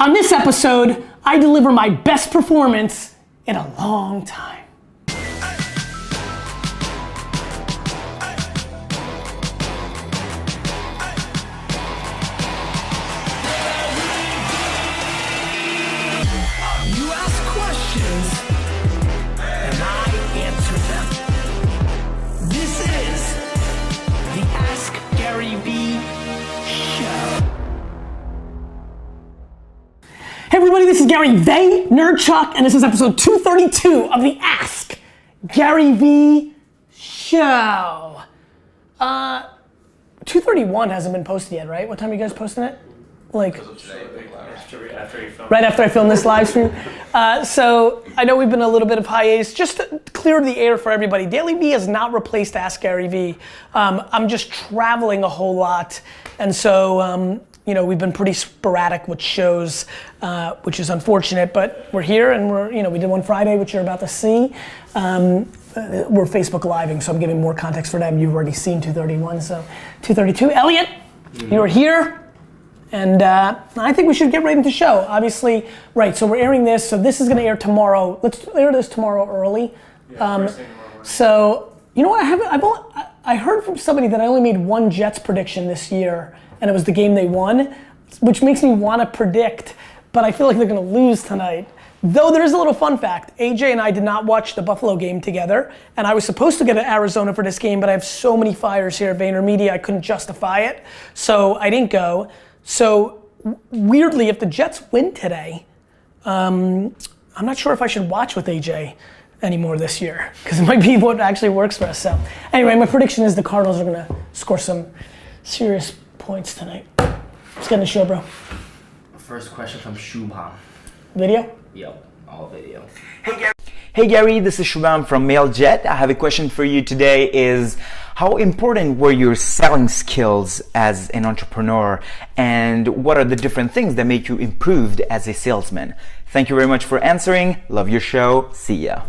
On this episode, I deliver my best performance in a long time. You ask questions, and I answer them. This is the Ask Gary Vee Show. Hey everybody, this is Gary Vaynerchuk, and this is episode 232 of the Ask Gary Vee Show. 231 hasn't been posted yet, right? What time are you guys posting it? Like, right after I film this live stream. So I know we've been a little bit of hiatus. Just to clear the air for everybody, DailyVee has not replaced Ask Gary Vee. I'm just traveling a whole lot, and so you know, we've been pretty sporadic with shows, which is unfortunate, but we're here and we did one Friday, which you're about to see. We're Facebook Living, so I'm giving more context for them. You've already seen 231, so 232. Elliot, you're here, and I think we should get right into the show. Obviously, right, so we're airing this, so this is gonna air tomorrow. Let's air this tomorrow early. First thing tomorrow morning. So, you know what, I heard from somebody that I only made one Jets prediction this year, and it was the game they won, which makes me want to predict, but I feel like they're going to lose tonight. Though there is a little fun fact, AJ and I did not watch the Buffalo game together, and I was supposed to get to Arizona for this game, but I have so many fires here at VaynerMedia, I couldn't justify it, so I didn't go. So weirdly, if the Jets win today, I'm not sure if I should watch with AJ anymore this year, because it might be what actually works for us. So anyway, my prediction is the Cardinals are going to score some serious points tonight. Let's get in the show, bro. First question from Shubham. Video? Yep, all video. Hey Gary, this is Shubham from MailJet. I have a question for you today is how important were your selling skills as an entrepreneur, and what are the different things that make you improved as a salesman? Thank you very much for answering. Love your show. See ya.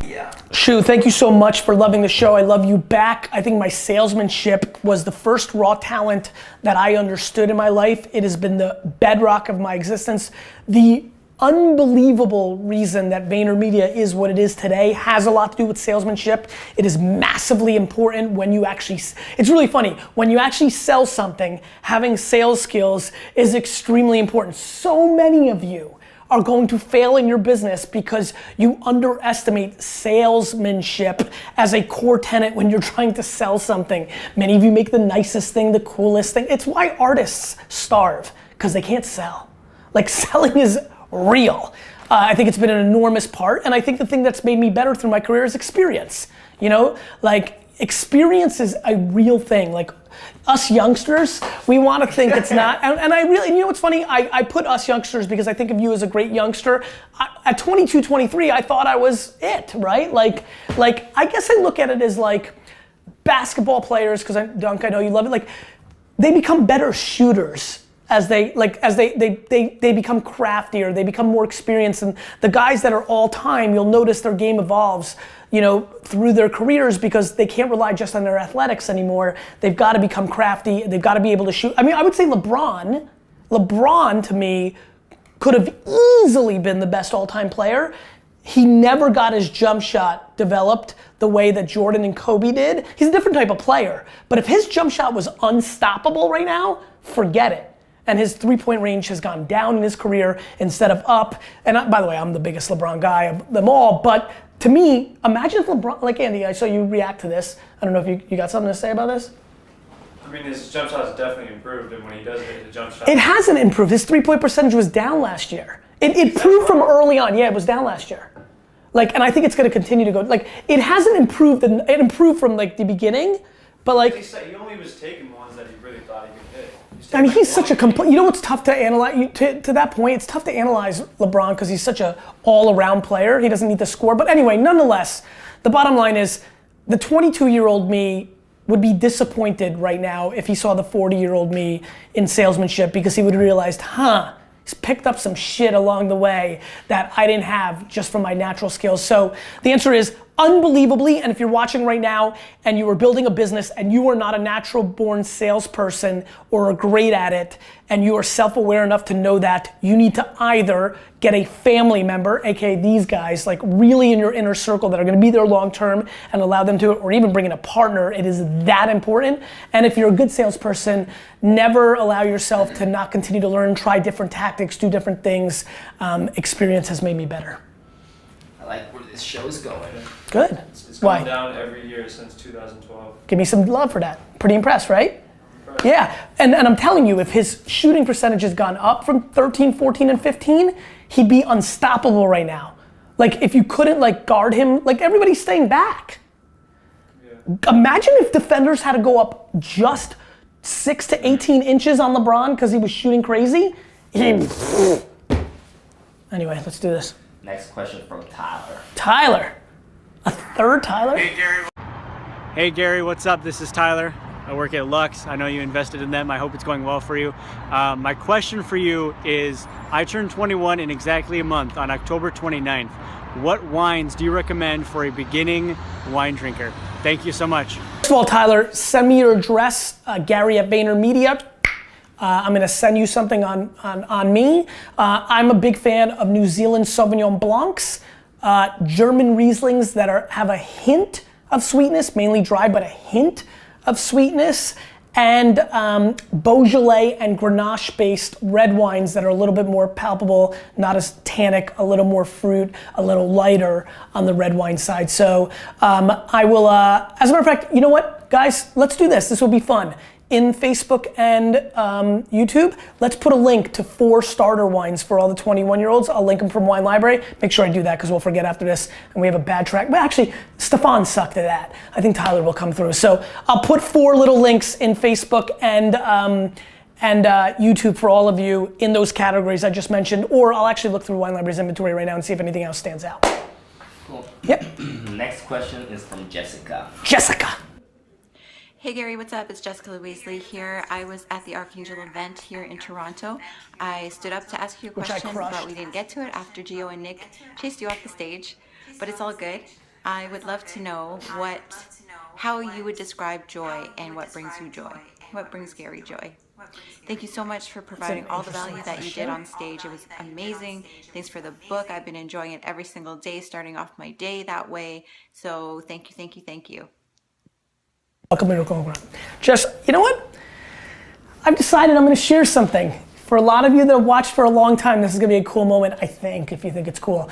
Shu, thank you so much for loving the show. I love you back. I think my salesmanship was the first raw talent that I understood in my life. It has been the bedrock of my existence. The unbelievable reason that VaynerMedia is what it is today has a lot to do with salesmanship. It is massively important when you actually, it's really funny, when you actually sell something, having sales skills is extremely important. So many of you are going to fail in your business because you underestimate salesmanship as a core tenet when you're trying to sell something. Many of you make the nicest thing, the coolest thing. It's why artists starve, because they can't sell. Like, selling is real. I think it's been an enormous part, and I think the thing that's made me better through my career is experience. You know, like, experience is a real thing. Like, us youngsters, we want to think it's not, and I really, you know what's funny? I put us youngsters because I think of you as a great youngster. At 22, 23, I thought I was it, right? Like I guess I look at it as like basketball players, because Dunk, I know you love it, like they become better shooters as they become craftier, they become more experienced, and the guys that are all time, you'll notice their game evolves, you know, through their careers, because they can't rely just on their athletics anymore. They've got to become crafty. They've got to be able to shoot. I mean, I would say LeBron to me could have easily been the best all-time player. He never got his jump shot developed the way that Jordan and Kobe did. He's a different type of player, but if his jump shot was unstoppable right now, forget it. And his three-point range has gone down in his career instead of up. And by the way, I'm the biggest LeBron guy of them all, but to me, imagine if LeBron, like Andy, I saw you react to this. I don't know if you got something to say about this? I mean, his jump shot has definitely improved, and when he does hit the jump shot, It hasn't improved. His three-point percentage was down last year. It improved from early on. Yeah, it was down last year. Like, and I think it's going to continue to go. Like, it hasn't improved. It improved from like the beginning, but like. he only was taking ones that he really thought he could hit. I mean, he's such a complete. You know what's tough to analyze? To that point, it's tough to analyze LeBron because he's such a all-around player. He doesn't need to score. But anyway, nonetheless, the bottom line is, the 22-year-old me would be disappointed right now if he saw the 40-year-old me in salesmanship, because he would have realized, he's picked up some shit along the way that I didn't have just from my natural skills. So the answer is, unbelievably, and if you're watching right now and you are building a business and you are not a natural born salesperson or are great at it, and you are self-aware enough to know that, you need to either get a family member, aka these guys, like really in your inner circle that are gonna be there long term and allow them to, or even bring in a partner. It is that important. And if you're a good salesperson, never allow yourself to not continue to learn, try different tactics, do different things. Experience has made me better. I like where this show's going. Good. It's Why? gone down every year since 2012. Give me some love for that. Pretty impressed, right? Yeah, and I'm telling you, if his shooting percentage has gone up from 13, 14, and 15, he'd be unstoppable right now. Like if you couldn't like guard him, like everybody's staying back. Yeah. Imagine if defenders had to go up just 6 to 18 inches on LeBron because he was shooting crazy. Anyway, let's do this. Next question from Tyler. Tyler, a third Tyler? Hey Gary, what's up? This is Tyler. I work at Lux. I know you invested in them. I hope it's going well for you. My question for you is, I turned 21 in exactly a month on October 29th. What wines do you recommend for a beginning wine drinker? Thank you so much. First of all, Tyler, send me your address, Gary at VaynerMedia. I'm gonna send you something on me. I'm a big fan of New Zealand Sauvignon Blancs, German Rieslings that have a hint of sweetness, mainly dry, but a hint of sweetness, and Beaujolais and Grenache-based red wines that are a little bit more palpable, not as tannic, a little more fruit, a little lighter on the red wine side. So I will, as a matter of fact, you know what, guys, let's do this. This will be fun. In Facebook and YouTube, let's put a link to 4 starter wines for all the 21-year-olds. I'll link them from Wine Library. Make sure I do that because we'll forget after this and we have a bad track. But actually, Stefan sucked at that. I think Tyler will come through. So I'll put 4 little links in Facebook and YouTube for all of you in those categories I just mentioned, or I'll actually look through Wine Library's inventory right now and see if anything else stands out. Cool. Yep. Next question is from Jessica. Jessica. Hey Gary, what's up? It's Jessica Louisley here. I was at the Archangel event here in Toronto. I stood up to ask you a Which I question, crushed. but we didn't get to it after Gio and Nick chased you off the stage. But it's all good. I would love to know how you would describe joy and what brings you joy. What brings Gary joy? Thank you so much for providing all the value that you did on stage. It was amazing. Thanks for the book. I've been enjoying it every single day, starting off my day that way. So thank you, thank you, thank you. Welcome to Miracle Ground. Just, you know what? I've decided I'm gonna share something. For a lot of you that have watched for a long time, this is gonna be a cool moment, I think, if you think it's cool.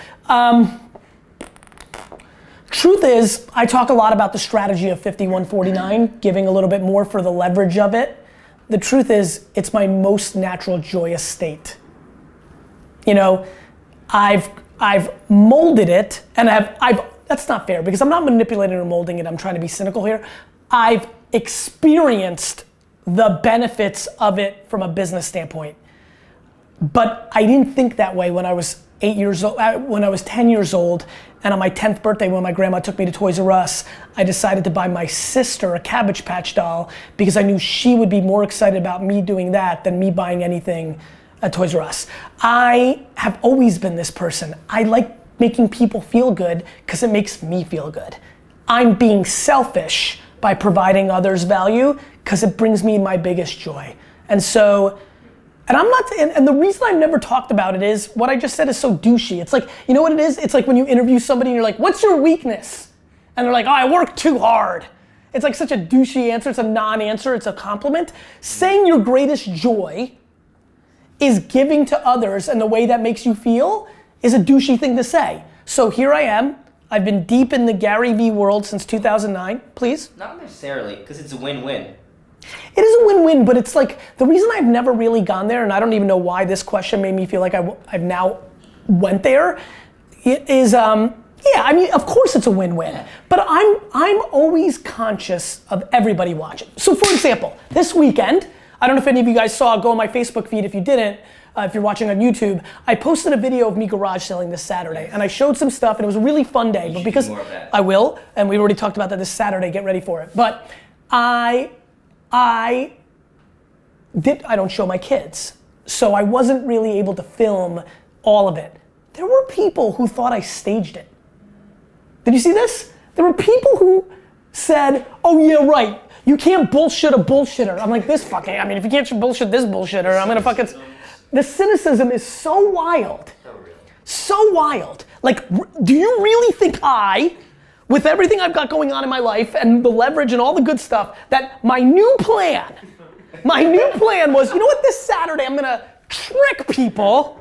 Truth is, I talk a lot about the strategy of 51-49, giving a little bit more for the leverage of it. The truth is, it's my most natural joyous state. You know, I've molded it, and that's not fair, because I'm not manipulating or molding it, I'm trying to be cynical here. I've experienced the benefits of it from a business standpoint. But I didn't think that way when I was 8 years old, when I was 10 years old, and on my 10th birthday when my grandma took me to Toys R Us, I decided to buy my sister a Cabbage Patch doll because I knew she would be more excited about me doing that than me buying anything at Toys R Us. I have always been this person. I like making people feel good because it makes me feel good. I'm being selfish by providing others value because it brings me my biggest joy. And so, and the reason I've never talked about it is what I just said is so douchey. It's like, you know what it is? It's like when you interview somebody and you're like, what's your weakness? And they're like, oh, I work too hard. It's like such a douchey answer. It's a non-answer. It's a compliment. Saying your greatest joy is giving to others and the way that makes you feel is a douchey thing to say. So here I am. I've been deep in the Gary Vee world since 2009. Please? Not necessarily, because it's a win-win. It is a win-win, but it's like, the reason I've never really gone there, and I don't even know why this question made me feel like I've now went there, is, yeah, I mean, of course it's a win-win, but I'm always conscious of everybody watching. So for example, this weekend, I don't know if any of you guys saw, go on my Facebook feed if you didn't, if you're watching on YouTube, I posted a video of me garage selling this Saturday, and I showed some stuff, and it was a really fun day, but because I will, and we already talked about that this Saturday, get ready for it. But I don't show my kids, so I wasn't really able to film all of it. There were people who thought I staged it. Did you see this? There were people who said, oh yeah, right, you can't bullshit a bullshitter. I'm like, this fucking, I mean, if you can't bullshit this bullshitter, I'm gonna fucking, the cynicism is so wild. So wild. Like, do you really think with everything I've got going on in my life and the leverage and all the good stuff, that my new plan was, you know what, this Saturday I'm gonna trick people.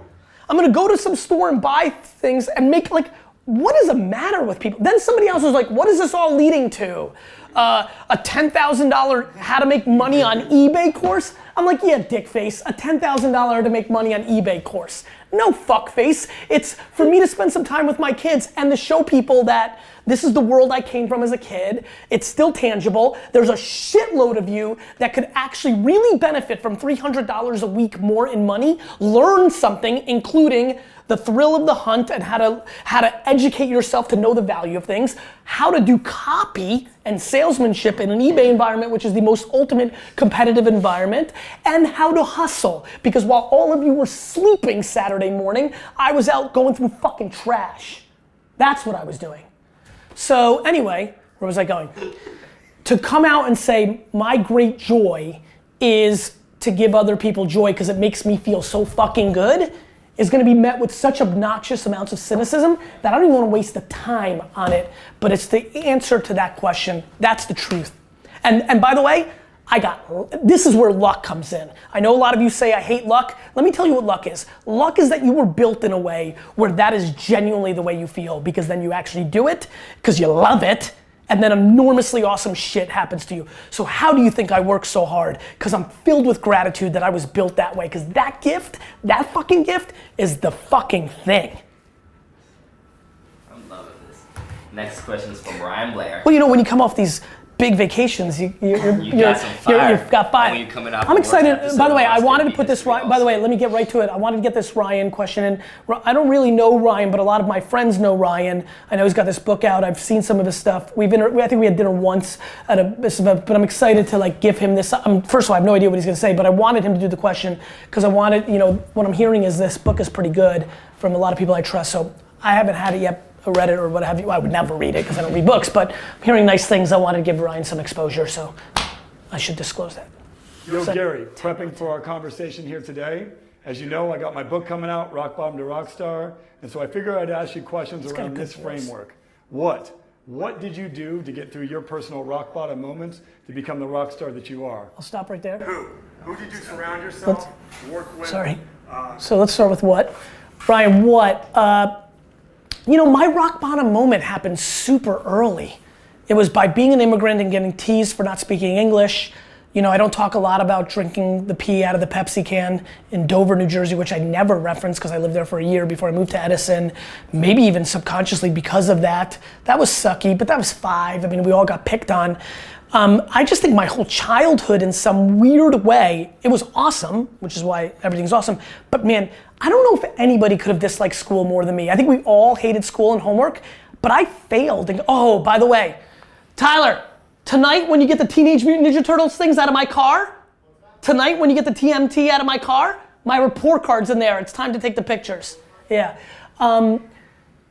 I'm gonna go to some store and buy things and make, like, what is the matter with people? Then somebody else was like, what is this all leading to? A $10,000 how to make money on eBay course? I'm like, yeah, dickface, a $10,000 to make money on eBay course. No, fuckface. It's for me to spend some time with my kids and to show people that this is the world I came from as a kid. It's still tangible. There's a shitload of you that could actually really benefit from $300 a week more in money, learn something, including the thrill of the hunt and how to educate yourself to know the value of things, how to do copy and salesmanship in an eBay environment, which is the most ultimate competitive environment, and how to hustle. Because while all of you were sleeping Saturday morning, I was out going through fucking trash. That's what I was doing. So anyway, where was I going? To come out and say my great joy is to give other people joy because it makes me feel so fucking good is gonna be met with such obnoxious amounts of cynicism that I don't even wanna waste the time on it, but it's the answer to that question. That's the truth. And by the way, this is where luck comes in. I know a lot of you say I hate luck. Let me tell you what luck is. Luck is that you were built in a way where that is genuinely the way you feel, because then you actually do it, because you love it, and then enormously awesome shit happens to you. So how do you think I work so hard? Because I'm filled with gratitude that I was built that way, because that gift, that fucking gift, is the fucking thing. I'm loving this. Next question is from Ryan Blair. Well, you know, when you come off these big vacations, you've got fire. When you're coming out I'm the excited. worst By the way, I episode, wanted to it's put this gonna be Ryan. By the way, let me get right to it. I wanted to get this Ryan question in. I don't really know Ryan, but a lot of my friends know Ryan. I know he's got this book out. I've seen some of his stuff. I think we had dinner once at but I'm excited to like give him this. First of all, I have no idea what he's gonna say, but I wanted him to do the question because I wanted, you know, what I'm hearing is this book is pretty good from a lot of people I trust. So I haven't had it yet. Read it or what have you. I would never read it because I don't read books, but I'm hearing nice things. I wanted to give Ryan some exposure, so I should disclose that. Yo, Gary, prepping for our conversation here today. As you know, I got my book coming out, Rock Bottom to Rockstar, and so I figured I'd ask you questions around this framework. What did you do to get through your personal rock bottom moments to become the rock star that you are? I'll stop right there. Who did you surround yourself, work with? Sorry. So let's start with what? Ryan, what? You know, my rock bottom moment happened super early. It was by being an immigrant and getting teased for not speaking English. You know, I don't talk a lot about drinking the pee out of the Pepsi can in Dover, New Jersey, which I never referenced because I lived there for a year before I moved to Edison. Maybe even subconsciously because of that. That was sucky, but that was 5. I mean, we all got picked on. I just think my whole childhood in some weird way, it was awesome, which is why everything's awesome. But man, I don't know if anybody could have disliked school more than me. I think we all hated school and homework, but I failed. And, oh, by the way, Tyler, tonight when you get the Teenage Mutant Ninja Turtles things out of my car, tonight when you get the TMT out of my car, my report card's in there. It's time to take the pictures. Yeah. You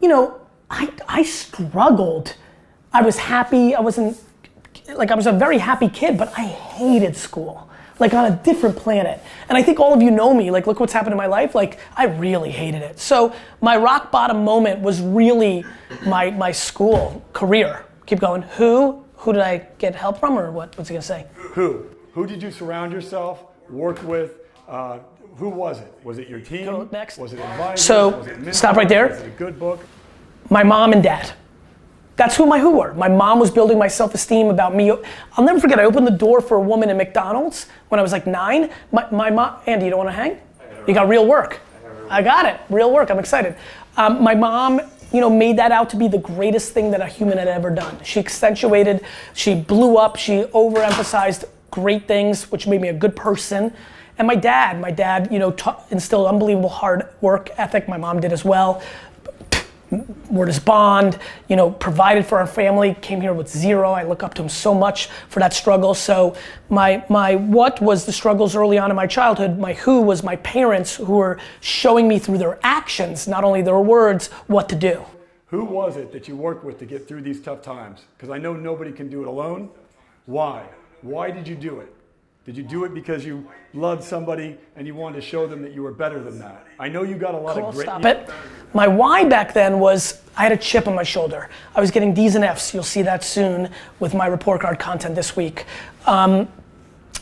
know, I struggled. I was happy. I was a very happy kid, but I hated school. Like on a different planet. And I think all of you know me, like look what's happened in my life, like I really hated it. So my rock bottom moment was really my school career. Keep going. Who did I get help from or what's he gonna say? Who did you surround yourself, work with, who was it? Was it your team? Go next. Was it advisors? So, was it stop right there. Was it a good book? My mom and dad. That's who were. My mom was building my self-esteem about me. I'll never forget, I opened the door for a woman in McDonald's when I was like 9. My mom, Andy, you don't wanna hang? You got real work. I got it, real work, I'm excited. My mom, you know, made that out to be the greatest thing that a human had ever done. She accentuated, she blew up, she overemphasized great things, which made me a good person. And my dad, you know, instilled unbelievable hard work ethic. My mom did as well. Word is bond, you know, provided for our family, came here with 0. I look up to him so much for that struggle. So my what was the struggles early on in my childhood. My who was my parents who were showing me through their actions, not only their words, what to do. Who was it that you worked with to get through these tough times? Because I know nobody can do it alone. Why? Why did you do it? Did you do it because you loved somebody and you wanted to show them that you were better than that? I know you got a lot of great... Stop it. My why back then was I had a chip on my shoulder. I was getting D's and F's. You'll see that soon with my report card content this week. I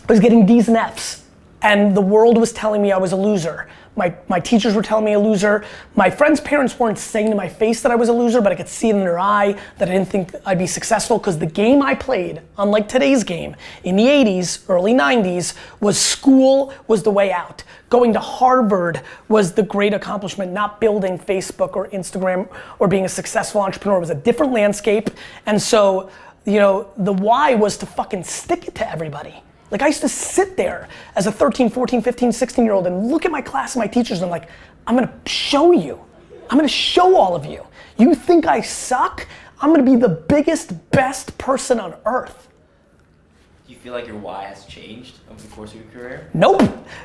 was getting D's and F's, and the world was telling me I was a loser. My teachers were telling me a loser. My friends' parents weren't saying to my face that I was a loser, but I could see it in their eye that I didn't think I'd be successful, because the game I played, unlike today's game, in the 80s, early 90s, was school was the way out. Going to Harvard was the great accomplishment, not building Facebook or Instagram or being a successful entrepreneur. It was a different landscape. And so, you know, the why was to fucking stick it to everybody. Like, I used to sit there as a 13, 14, 15, 16-year-old and look at my class and my teachers and I'm like, I'm gonna show you. I'm gonna show all of you. You think I suck? I'm gonna be the biggest, best person on earth. Do you feel like your why has changed over the course of your career? Nope,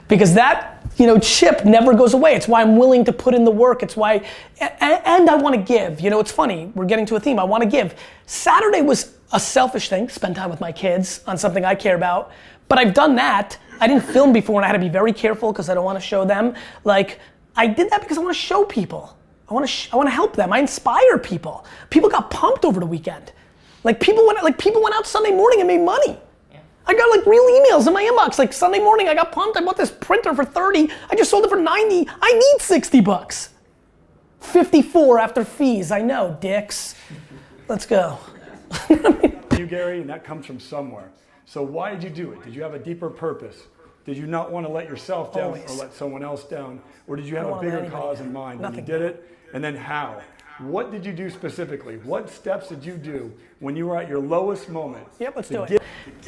because that, you know, chip never goes away. It's why I'm willing to put in the work. It's why, and I wanna give. You know, it's funny, we're getting to a theme, I wanna give. Saturday was a selfish thing, spend time with my kids on something I care about. But I've done that. I didn't film before and I had to be very careful because I don't want to show them. Like, I did that because I want to show people. I want to help them. I inspire people. People got pumped over the weekend. People went out Sunday morning and made money. Yeah. I got like real emails in my inbox. Like, Sunday morning I got pumped. I bought this printer for 30. I just sold it for 90. I need 60 bucks. 54 after fees. I know, dicks. Let's go. You, Gary, and that comes from somewhere. So why did you do it? Did you have a deeper purpose? Did you not want to let yourself down or let someone else down? Or did you have a bigger cause in mind when you did it? And then how? What did you do specifically? What steps did you do when you were at your lowest moment? Yep, let's do it.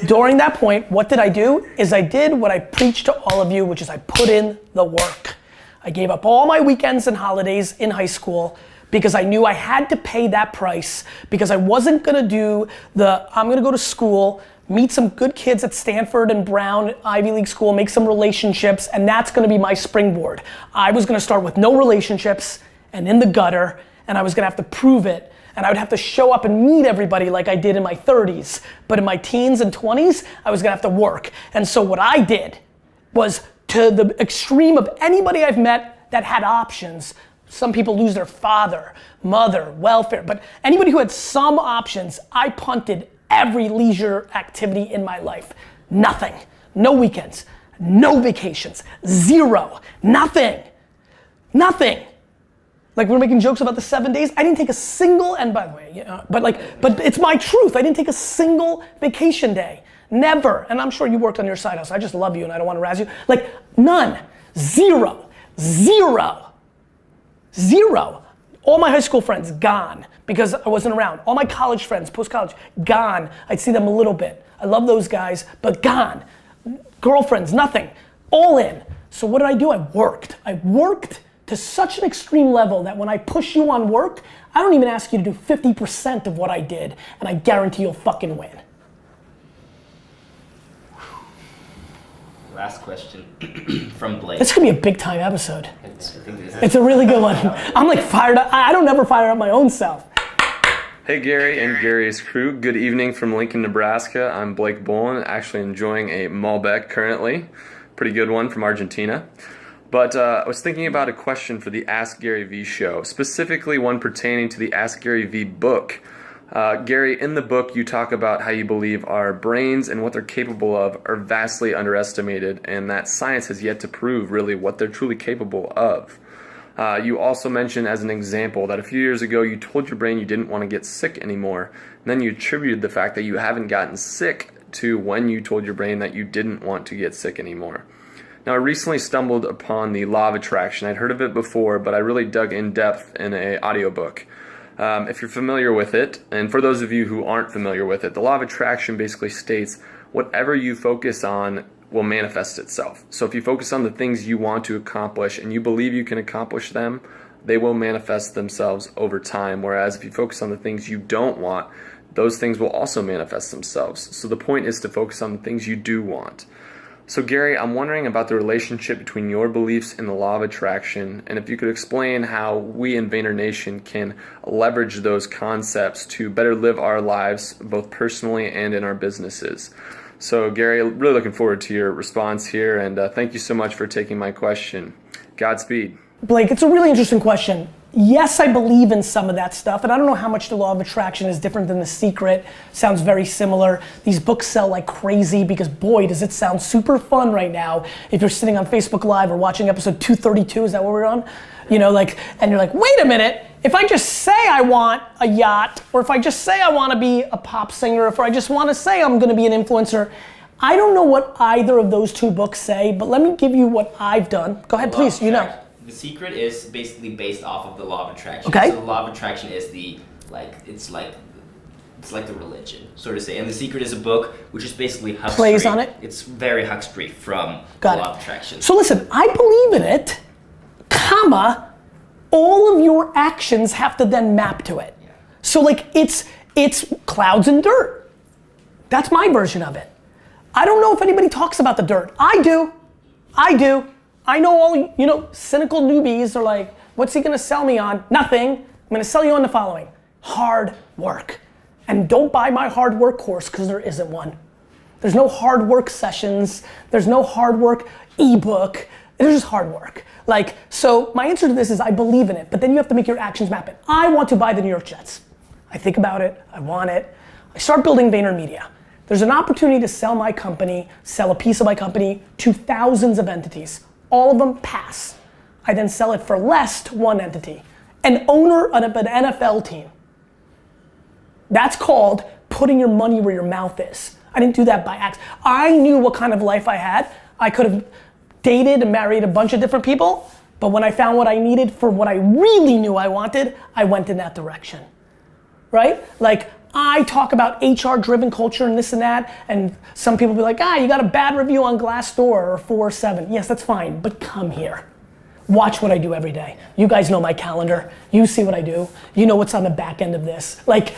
During that point, what did I do? Is I did what I preached to all of you, which is I put in the work. I gave up all my weekends and holidays in high school because I knew I had to pay that price, because I wasn't gonna do I'm gonna go to school, meet some good kids at Stanford and Brown, Ivy League school, make some relationships, and that's gonna be my springboard. I was gonna start with no relationships and in the gutter, and I was gonna have to prove it, and I would have to show up and meet everybody like I did in my 30s. But in my teens and 20s, I was gonna have to work. And so what I did was, to the extreme of anybody I've met that had options. Some people lose their father, mother, welfare, but anybody who had some options, I punted every leisure activity in my life. Nothing. No weekends. No vacations. Zero. Nothing. Nothing. Like, we're making jokes about the 7 days. I didn't take a single, and by the way, you know, but it's my truth. I didn't take a single vacation day. Never. And I'm sure you worked on your side hustle. I just love you and I don't want to razz you. Like, none. Zero. Zero. Zero. All my high school friends, gone, because I wasn't around. All my college friends, post-college, gone. I'd see them a little bit. I love those guys, but gone. Girlfriends, nothing. All in. So what did I do? I worked. I worked to such an extreme level that when I push you on work, I don't even ask you to do 50% of what I did, and I guarantee you'll fucking win. Last question from Blake. This could be a big time episode. It's a really good one. I'm like fired up. I don't never fire up my own self. Hey Gary and Gary's crew, good evening from Lincoln, Nebraska. I'm Blake Bolin, actually enjoying a Malbec currently. Pretty good one from Argentina. But I was thinking about a question for the Ask Gary Vee show, specifically one pertaining to the Ask Gary Vee book. Gary, in the book you talk about how you believe our brains and what they're capable of are vastly underestimated, and that science has yet to prove really what they're truly capable of. You also mentioned as an example that a few years ago you told your brain you didn't want to get sick anymore, and then you attributed the fact that you haven't gotten sick to when you told your brain that you didn't want to get sick anymore. Now, I recently stumbled upon the Law of Attraction. I'd heard of it before, but I really dug in depth in an audiobook. If you're familiar with it, and for those of you who aren't familiar with it, the Law of Attraction basically states whatever you focus on will manifest itself. So if you focus on the things you want to accomplish and you believe you can accomplish them, they will manifest themselves over time. Whereas if you focus on the things you don't want, those things will also manifest themselves. So the point is to focus on the things you do want. So Gary, I'm wondering about the relationship between your beliefs and the law of attraction, and if you could explain how we in Vayner Nation can leverage those concepts to better live our lives, both personally and in our businesses. So Gary, really looking forward to your response here, and thank you so much for taking my question. Godspeed. Blake, it's a really interesting question. Yes, I believe in some of that stuff, and I don't know how much the law of attraction is different than The Secret. Sounds very similar. These books sell like crazy because boy, does it sound super fun right now. If you're sitting on Facebook Live or watching episode 232, is that what we're on? You know, like, and you're like, wait a minute, if I just say I want a yacht, or if I just say I want to be a pop singer, if I just want to say I'm going to be an influencer, I don't know what either of those two books say, but let me give you what I've done. Go ahead, please, you know. The Secret is basically based off of the law of attraction. Okay. So the law of attraction is it's like the religion, so to say. And The Secret is a book which is basically Huck Plays Street. on it? It's very Huck Street from Got the it. law of attraction. So listen, I believe in it, comma, all of your actions have to then map to it. So like it's clouds and dirt. That's my version of it. I don't know if anybody talks about the dirt. I do. I know all, cynical newbies are like, what's he gonna sell me on? Nothing. I'm gonna sell you on the following. Hard work. And don't buy my hard work course because there isn't one. There's no hard work sessions. There's no hard work ebook. There's just hard work. Like, so my answer to this is I believe in it, but then you have to make your actions map it. I want to buy the New York Jets. I think about it, I want it. I start building VaynerMedia. There's an opportunity to sell my company, sell a piece of my company to thousands of entities. All of them pass. I then sell it for less to one entity. An owner of an NFL team. That's called putting your money where your mouth is. I didn't do that by accident. I knew what kind of life I had. I could have dated and married a bunch of different people, but when I found what I needed for what I really knew I wanted, I went in that direction, right? Like, I talk about HR-driven culture and this and that, and some people be like, you got a bad review on Glassdoor or 4.7. Yes, that's fine, but come here. Watch what I do every day. You guys know my calendar. You see what I do. You know what's on the back end of this. Like,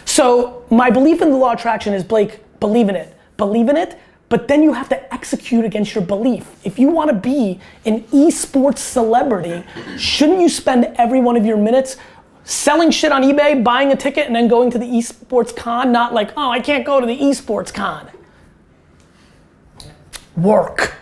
so my belief in the law of attraction is, Blake, believe in it, but then you have to execute against your belief. If you want to be an esports celebrity, shouldn't you spend every one of your minutes selling shit on eBay, buying a ticket, and then going to the esports con? Not like, I can't go to the esports con. Work.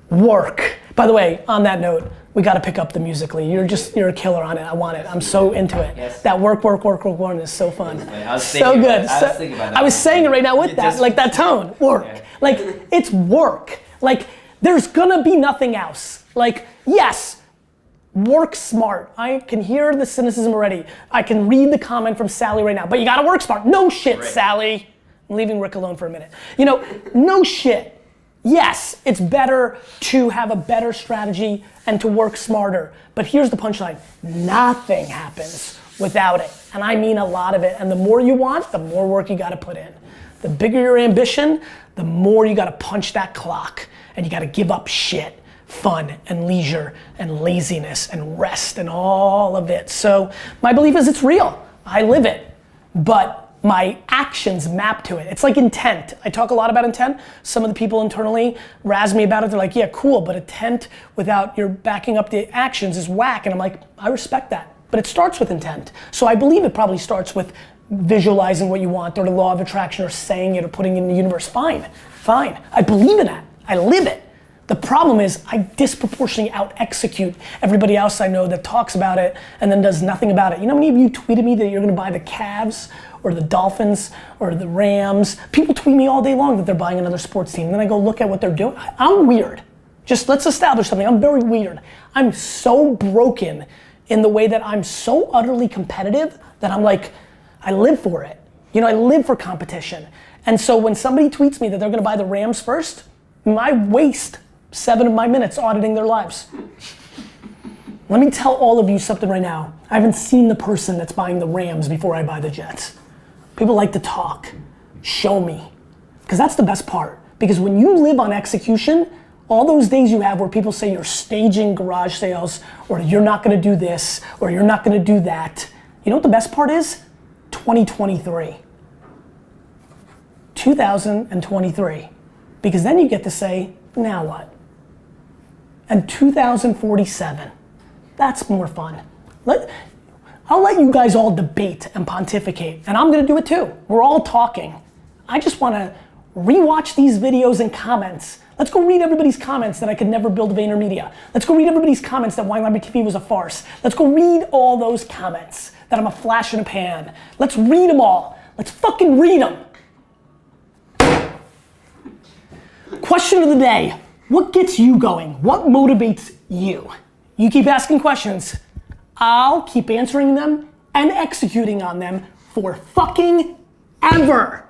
By the way, on that note, we got to pick up the Musical.ly. You're a killer on it. I want it. I'm so into it. Yes. That work is so fun. I was So thinking good. I was thinking about that. I was saying it right now with It that, just- like that tone. Work. Yeah. Like, it's work. Like, there's gonna be nothing else. Like, yes, work smart. I can hear the cynicism already. I can read the comment from Sally right now, but you gotta work smart. No shit, Right. Sally. I'm leaving Rick alone for a minute. No shit. Yes, it's better to have a better strategy and to work smarter. But here's the punchline. Nothing happens without it. And I mean a lot of it. And the more you want, the more work you gotta put in. The bigger your ambition, the more you gotta punch that clock. And you gotta give up shit, fun and leisure and laziness and rest and all of it. So my belief is it's real. I live it. But my actions map to it. It's like intent. I talk a lot about intent. Some of the people internally razz me about it. They're like, yeah, cool, but intent without your backing up the actions is whack. And I'm like, I respect that. But it starts with intent. So I believe it probably starts with visualizing what you want or the law of attraction or saying it or putting it in the universe. Fine. I believe in that. I live it. The problem is I disproportionately out execute everybody else I know that talks about it and then does nothing about it. You know how many of you tweeted me that you're gonna buy the Cavs or the Dolphins or the Rams? People tweet me all day long that they're buying another sports team. And then I go look at what they're doing. I'm weird. Just let's establish something. I'm very weird. I'm so broken in the way that I'm so utterly competitive that I'm like, I live for it. I live for competition. And so when somebody tweets me that they're gonna buy the Rams first, I waste 7 of my minutes auditing their lives. Let me tell all of you something right now. I haven't seen the person that's buying the Rams before I buy the Jets. People like to talk. Show me. Because that's the best part. Because when you live on execution, all those days you have where people say you're staging garage sales, or you're not gonna do this, or you're not gonna do that. You know what the best part is? 2023. 2023. Because then you get to say, now what? And 2047, that's more fun. I'll let you guys all debate and pontificate, and I'm gonna do it too. We're all talking. I just wanna rewatch these videos and comments. Let's go read everybody's comments that I could never build VaynerMedia. Let's go read everybody's comments that Wine Library TV was a farce. Let's go read all those comments that I'm a flash in a pan. Let's read them all. Let's fucking read them. Question of the day. What gets you going? What motivates you? You keep asking questions. I'll keep answering them and executing on them for fucking ever.